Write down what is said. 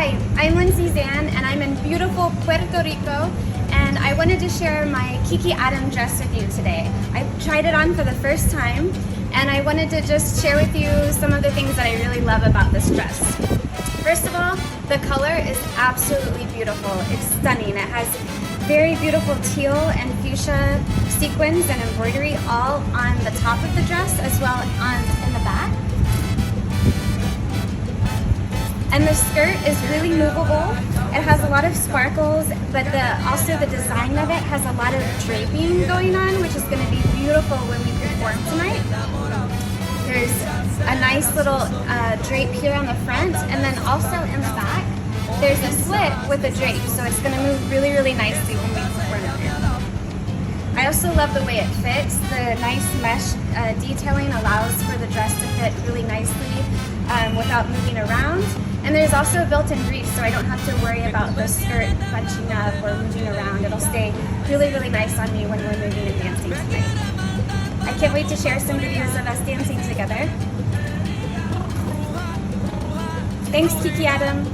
Hi, I'm Lindsey Zan and I'm in beautiful Puerto Rico, and I wanted to share my Kiky Adam dress with you today. I tried it on for the first time and I wanted to just share with you some of the things that I really love about this dress. First of all, the color is absolutely beautiful. It's stunning. It has very beautiful teal and fuchsia sequins and embroidery all on the top of the dress as well in the back. And the skirt is really movable. It has a lot of sparkles, but also the design of it has a lot of draping going on, which is going to be beautiful when we perform tonight. There's a nice little drape here on the front, and then also in the back, there's a slit with a drape, so it's going to move really, really nicely when we perform it. I also love the way it fits. The nice mesh detailing allows for the dress to fit really nicely without moving around. And there's also a built-in grease, so I don't have to worry about the skirt bunching up or moving around. It'll stay really, really nice on me when we're moving and dancing tonight. I can't wait to share some videos of us dancing together. Thanks, Kiky Adam.